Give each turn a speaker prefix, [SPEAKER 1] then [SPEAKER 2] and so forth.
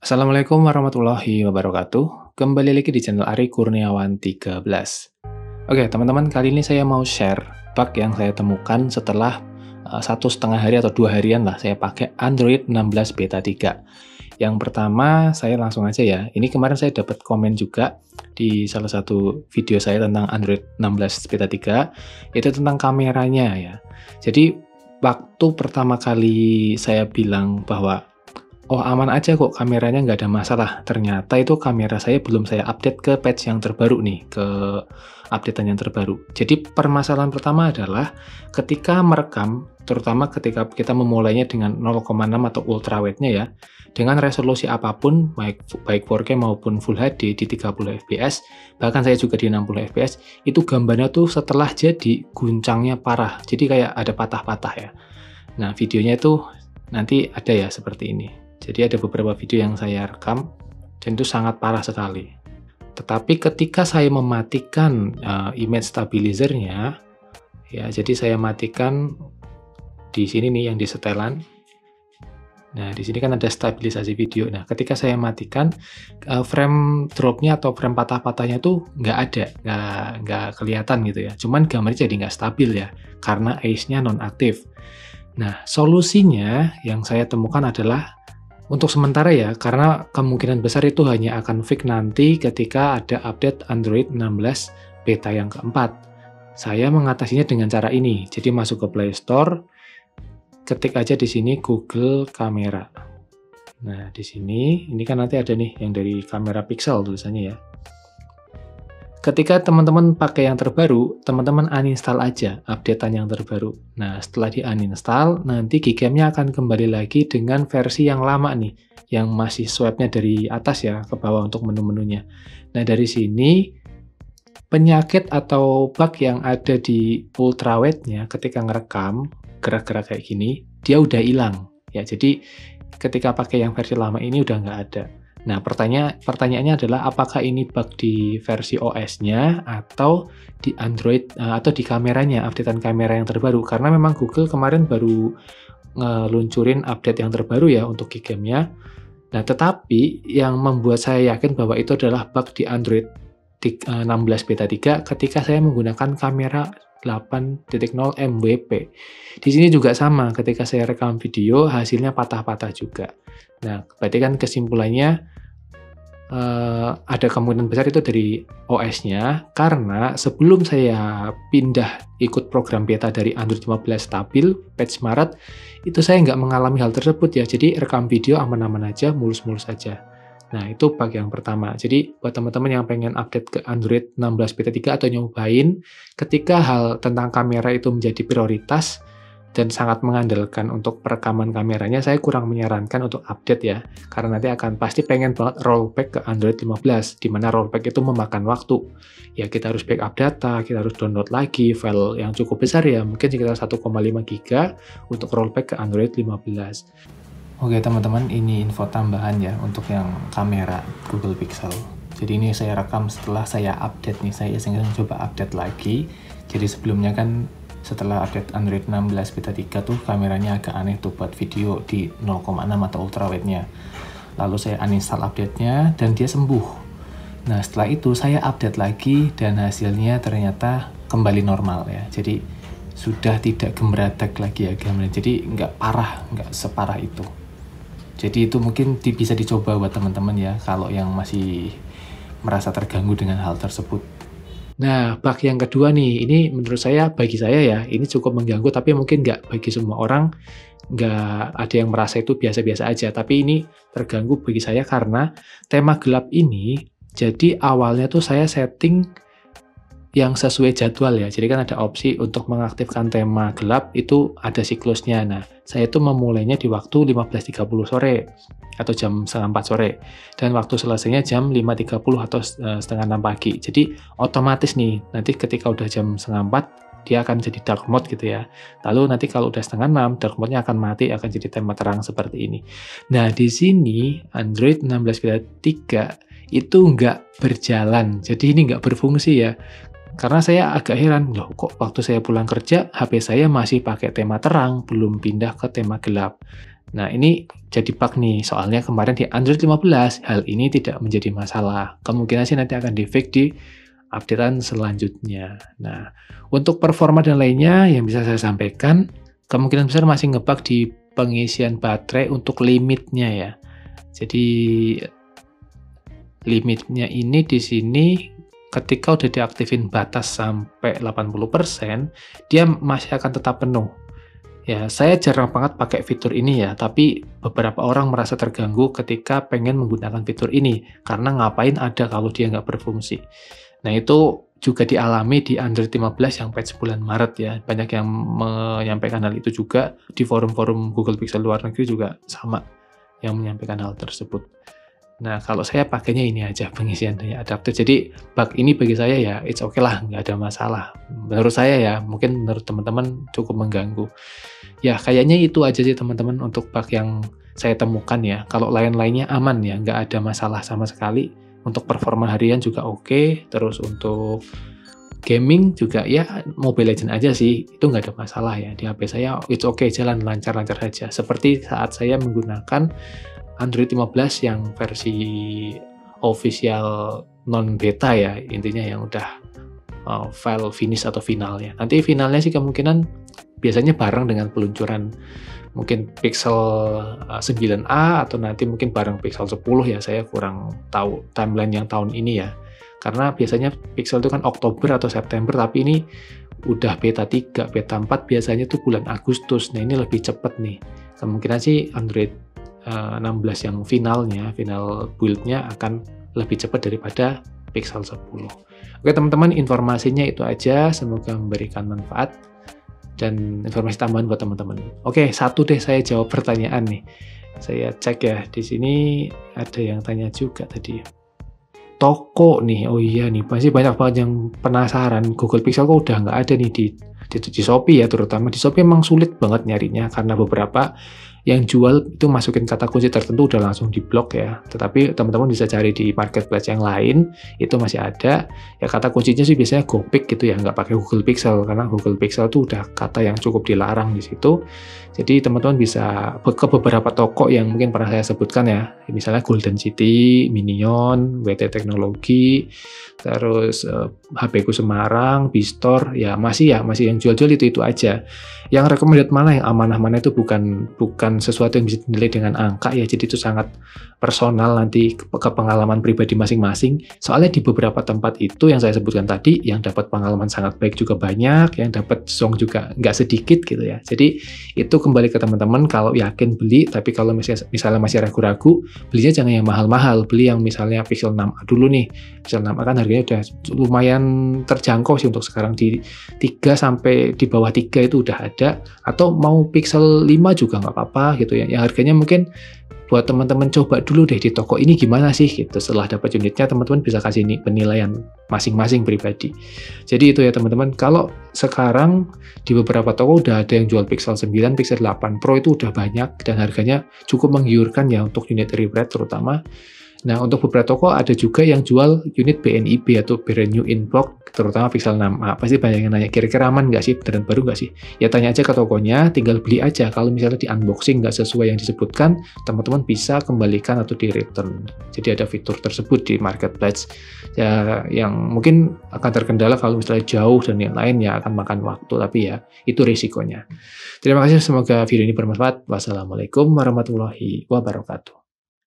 [SPEAKER 1] Assalamualaikum warahmatullahi wabarakatuh. Kembali lagi di channel Ari Kurniawan 13. Oke, teman-teman, kali ini saya mau share bug yang saya temukan setelah 1,5 hari atau 2 harian lah saya pakai Android 16 Beta 3. Yang pertama, saya langsung aja ya. Ini kemarin saya dapat komen juga di salah satu video saya tentang Android 16 Beta 3, itu tentang kameranya ya. Jadi, waktu pertama kali saya bilang bahwa oh, aman aja kok, kameranya nggak ada masalah. Ternyata itu kamera saya belum saya update ke patch yang terbaru nih, ke updatean yang terbaru. Jadi permasalahan pertama adalah ketika merekam, terutama ketika kita memulainya dengan 0,6 atau ultrawide-nya ya, dengan resolusi apapun, baik 4K maupun Full HD di 30 fps, bahkan saya juga di 60 fps, itu gambarnya tuh setelah jadi guncangnya parah. Jadi kayak ada patah-patah ya. Nah, videonya itu nanti ada ya seperti ini. Jadi ada beberapa video yang saya rekam dan itu sangat parah sekali. Tetapi ketika saya mematikan image stabilizer-nya, ya, jadi saya matikan di sini nih yang di setelan. Nah, di sini kan ada stabilisasi video. Nah, ketika saya matikan, frame drop-nya atau frame patah-patahnya tuh nggak ada, nggak kelihatan gitu ya. Cuman gambarnya jadi nggak stabil ya, karena ACE-nya nonaktif. Nah, solusinya yang saya temukan adalah untuk sementara ya, karena kemungkinan besar itu hanya akan fix nanti ketika ada update Android 16 beta yang keempat. Saya mengatasinya dengan cara ini. Jadi masuk ke Play Store, ketik aja di sini Google Kamera. Nah, di sini, ini kan nanti ada nih yang dari kamera pixel tulisannya ya. Ketika teman-teman pakai yang terbaru, teman-teman uninstall aja updatean yang terbaru. Nah, setelah di uninstall, nanti Gcam-nya akan kembali lagi dengan versi yang lama nih, yang masih swipe-nya dari atas ya, ke bawah untuk menu-menunya. Nah, dari sini, penyakit atau bug yang ada di ultrawide-nya ketika ngerekam, gerak-gerak kayak gini, dia udah hilang. Ya, jadi ketika pakai yang versi lama ini udah nggak ada. Nah, pertanyaannya adalah apakah ini bug di versi OS-nya atau di Android atau di kameranya, updatean kamera yang terbaru. Karena memang Google kemarin baru ngeluncurin update yang terbaru ya untuk Gcam-nya. Nah, tetapi yang membuat saya yakin bahwa itu adalah bug di Android 16 Beta 3 ketika saya menggunakan kamera 8.0 MWP. Di sini juga sama, ketika saya rekam video hasilnya patah-patah juga. Nah, berarti kan kesimpulannya ada kemungkinan besar itu dari OS-nya, karena sebelum saya pindah ikut program beta dari Android 15 stabil, patch Maret, itu saya nggak mengalami hal tersebut ya, jadi rekam video aman-aman aja, mulus-mulus aja. Nah, itu bug yang pertama. Jadi, buat teman-teman yang pengen update ke Android 16 Beta 3 atau nyobain, ketika hal tentang kamera itu menjadi prioritas, dan sangat mengandalkan untuk perekaman kameranya, saya kurang menyarankan untuk update ya, karena nanti akan pasti pengen banget rollback ke Android 15, di mana rollback itu memakan waktu. Ya, kita harus backup data, kita harus download lagi file yang cukup besar ya, mungkin sekitar 1,5 GB untuk rollback ke Android 15. Oke teman-teman, ini info tambahan ya untuk yang kamera Google Pixel. Jadi ini saya rekam setelah saya update nih, saya iseng coba update lagi. Jadi sebelumnya kan setelah update Android 16 Beta 3 tuh kameranya agak aneh tuh buat video di 0,6 atau ultrawide-nya. Lalu saya uninstall update-nya dan dia sembuh. Nah, setelah itu saya update lagi dan hasilnya ternyata kembali normal ya. Jadi sudah tidak gemeretak lagi ya gambarnya. Jadi nggak parah, nggak separah itu. Jadi itu mungkin bisa dicoba buat teman-teman ya kalau yang masih merasa terganggu dengan hal tersebut. Nah, bug yang kedua nih, ini menurut saya, bagi saya ya, ini cukup mengganggu, tapi mungkin nggak bagi semua orang, nggak ada yang merasa itu biasa-biasa aja. Tapi ini terganggu bagi saya karena tema gelap ini, jadi awalnya tuh saya setting yang sesuai jadwal ya. Jadi kan ada opsi untuk mengaktifkan tema gelap, itu ada siklusnya. Nah, saya itu memulainya di waktu 15.30 sore atau jam setengah 4 sore. Dan waktu selesainya jam 5.30 atau setengah 6 pagi. Jadi otomatis nih, nanti ketika udah jam setengah 4, dia akan jadi dark mode gitu ya. Lalu nanti kalau udah setengah 6, dark mode-nya akan mati, akan jadi tema terang seperti ini. Nah, di sini Android 16 Beta 3 itu nggak berjalan. Jadi ini nggak berfungsi ya. Karena saya agak heran, loh kok waktu saya pulang kerja, HP saya masih pakai tema terang, belum pindah ke tema gelap. Nah, ini jadi bug nih, soalnya kemarin di Android 15 hal ini tidak menjadi masalah. Kemungkinan sih nanti akan di-fix di updatean selanjutnya. Nah, untuk performa dan lainnya yang bisa saya sampaikan, kemungkinan besar masih nge-bug di pengisian baterai untuk limitnya ya. Jadi limitnya ini di sini ketika udah diaktifin batas sampai 80%, dia masih akan tetap penuh. Ya, saya jarang banget pakai fitur ini ya, tapi beberapa orang merasa terganggu ketika pengen menggunakan fitur ini, karena ngapain ada kalau dia nggak berfungsi. Nah, itu juga dialami di Android 15 yang patch bulan Maret ya. Banyak yang menyampaikan hal itu juga, di forum-forum Google Pixel luar negeri juga sama yang menyampaikan hal tersebut. Nah, kalau saya pakainya ini aja, pengisian daya adaptif. Jadi, bug ini bagi saya ya, it's okay lah, nggak ada masalah. Menurut saya ya, mungkin menurut teman-teman cukup mengganggu. Ya, kayaknya itu aja sih teman-teman untuk bug yang saya temukan ya. Kalau lain-lainnya aman ya, nggak ada masalah sama sekali. Untuk performa harian juga oke. Terus untuk gaming juga ya Mobile Legends aja sih, itu nggak ada masalah ya. Di HP saya it's okay, jalan lancar-lancar saja. Seperti saat saya menggunakan Android 15 yang versi official non beta ya, intinya yang udah file finish atau finalnya. Nanti finalnya sih kemungkinan biasanya bareng dengan peluncuran mungkin Pixel 9a atau nanti mungkin bareng Pixel 10 ya, saya kurang tahu timeline yang tahun ini ya. Karena biasanya Pixel itu kan Oktober atau September, tapi ini udah beta 3, beta 4 biasanya tuh bulan Agustus. Nah, ini lebih cepat nih. Kemungkinan sih Android 16 yang finalnya, final build-nya akan lebih cepat daripada Pixel 10. Oke teman-teman, informasinya itu aja. Semoga memberikan manfaat dan informasi tambahan buat teman-teman. Oke, satu deh saya jawab pertanyaan nih. Saya cek ya, di sini ada yang tanya juga tadi. Toko nih, oh iya nih, pasti banyak banget yang penasaran. Google Pixel kok udah nggak ada nih di Shopee ya, terutama di Shopee emang sulit banget nyarinya karena beberapa yang jual itu masukin kata kunci tertentu udah langsung diblok ya. Tetapi teman-teman bisa cari di marketplace yang lain, itu masih ada. Ya kata kuncinya sih biasanya Gopic gitu ya, nggak pakai Google Pixel karena Google Pixel itu udah kata yang cukup dilarang di situ. Jadi teman-teman bisa ke beberapa toko yang mungkin pernah saya sebutkan ya, misalnya Golden City, Minion, WT Teknologi, terus HP ku Semarang, Bistore, ya masih yang jual-jual itu aja. Yang recommended mana, yang amanah mana itu bukan sesuatu yang bisa dinilai dengan angka ya, jadi itu sangat personal nanti ke pengalaman pribadi masing-masing. Soalnya di beberapa tempat itu yang saya sebutkan tadi, yang dapat pengalaman sangat baik juga banyak, yang dapat song juga nggak sedikit gitu ya. Jadi itu kembali ke teman-teman, kalau yakin beli, tapi kalau misalnya masih ragu-ragu, belinya jangan yang mahal-mahal, beli yang misalnya Pixel 6a dulu nih. Pixel 6a kan harganya udah lumayan terjangkau sih untuk sekarang, di 3 sampai di bawah 3 itu udah ada, atau mau Pixel 5 juga nggak apa-apa gitu ya, yang harganya mungkin buat teman-teman coba dulu deh di toko ini gimana sih gitu. Setelah dapat unitnya teman-teman bisa kasih penilaian masing-masing pribadi. Jadi itu ya teman-teman, kalau sekarang di beberapa toko udah ada yang jual Pixel 9, Pixel 8 Pro itu udah banyak dan harganya cukup menggiurkan ya untuk unit refresh terutama. Nah, untuk beberapa toko ada juga yang jual unit BNIB atau brand new in box, terutama Pixel 6a. Pasti banyak yang nanya, kira-kira aman nggak sih, beneran baru nggak sih? Ya tanya aja ke tokonya, tinggal beli aja. Kalau misalnya di unboxing nggak sesuai yang disebutkan, teman-teman bisa kembalikan atau di return. Jadi ada fitur tersebut di marketplace. Ya, yang mungkin akan terkendala kalau misalnya jauh dan yang lain ya akan makan waktu, tapi ya itu risikonya. Terima kasih, semoga video ini bermanfaat. Wassalamualaikum warahmatullahi wabarakatuh.